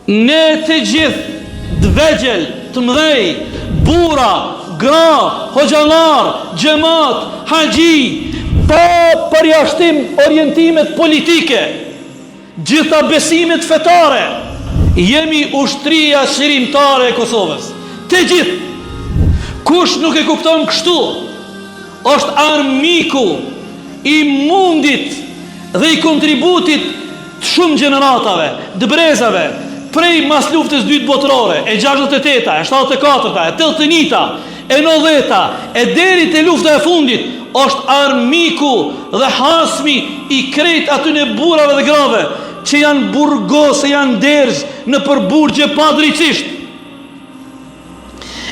Ne të gjithë, dvegjel, të mdhej, bura, gra, hoxhallar, xhamat, haxhi, pa përjashtim orientimet politike, gjitha besimet fetare, jemi ushtria shërimtare e Kosovës. Të gjithë. Kush nuk e kupton kështu, është armiku i mundit dhe i kontributit të shumë gjeneratave, dëbrezave, prej mas luftës dytë botërore, e 68-a, e 74-a, e 81-a, e 90-a, e deri te lufta e fundit, është armiku dhe hasmi i krejt aty në burrave dhe grave, që janë burgose, janë derz në përburgje padrejtisht,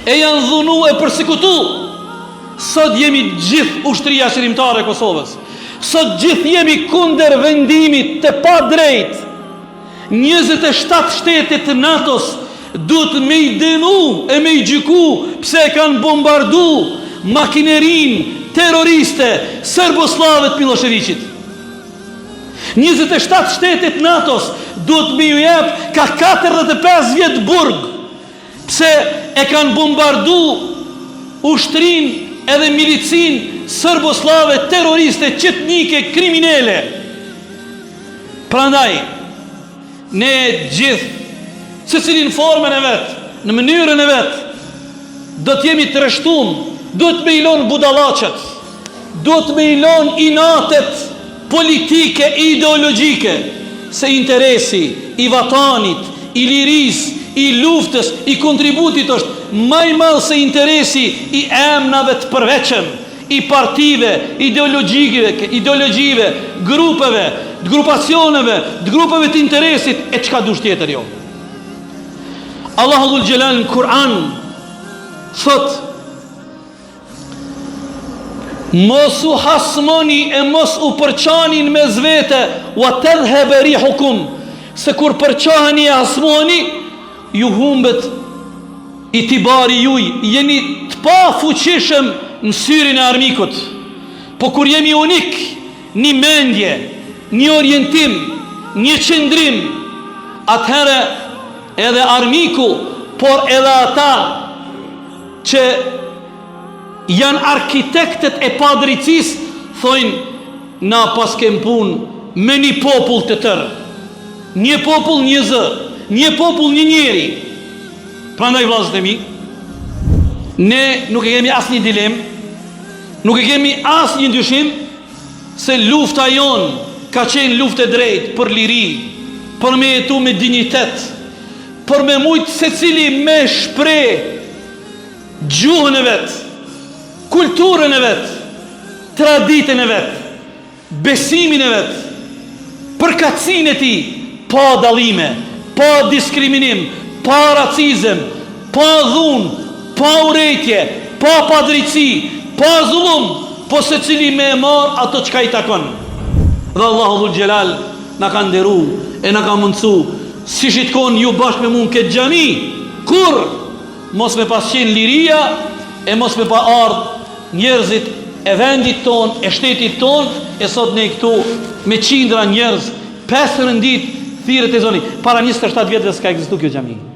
e janë dhunu e përsekutu. Sot jemi gjithë ushtria shërimtare e Kosovës. Sot gjithë jemi kunder vendimit të pa drejt. 27 shtetet të NATO-s duhet me i denu e me i gjyku pse kanë bombardu makinerin terroriste serboslave të Miloševićit. 27 shtetet NATO-s duhet me ju jep ka 45 vjet burg pse e kanë bombardu ushtrin edhe milicin serboslave terroriste qetnike kriminele. Prandaj ne gjithë, se cilin formën e vetë, në mënyrën e vetë, do t'jemi të rështum, do t'me ilon budalacet, do t'me ilon inatet politike, ideologike, se interesi i vatanit, i liris, i luftës, i kontributit është maj malë se interesi i emnave të përveqem, i partive, ideologjive, grupeve, të grupacioneve, të grupeve të interesit, e qka dush tjetër jo. Allahu Dhul Gjelal në Kur'an thot: mos u hasmoni e mos u përçanin me zvete, wa tadhhab rihukum, se kur përçaheni e hasmoni, ju humbet i tibari juj, jeni të pa fuqishëm në syrin e armikut. Po kur jemi unik, një mendje, një orientim, një qëndrim, atëherë edhe armiku, por edhe ata që janë arkitektet e padrejtis, thojnë na pas kem punë me një popull të tërë, një popull një zë, një popull një njeri. Prandaj vllazët e mi, ne nuk e kemi asnjë dilemë, nuk e kemi asnjë dyshim se lufta jonë ka qenë luftë e drejtë për liri, për me jetu me dignitet, për me mujtë se cili me shpreh gjuhën e vetë, kulturën e vetë, traditën e vetë, besimin e vetë, përkatësinë e tij, pa dallime, pa diskriminim, pa racizëm, pa dhunë, pa urrejtje, pa padrejtësi, pa zullum, po se cili me e marë ato çka i takon. Dhe Allahu Dhul Gjelal na ka nderu e na ka mundësu, si shitkon ju bashkë me mund këtë xhami, kur mos me pas qenë liria e mos me pa ardh njerëzit e vendit ton, e shtetit ton, e sot ne këtu me qindra njerëz, 5 rëndit thirrët e zonit. Para 27 vjetëve s'ka ekzistuar kjo xhami.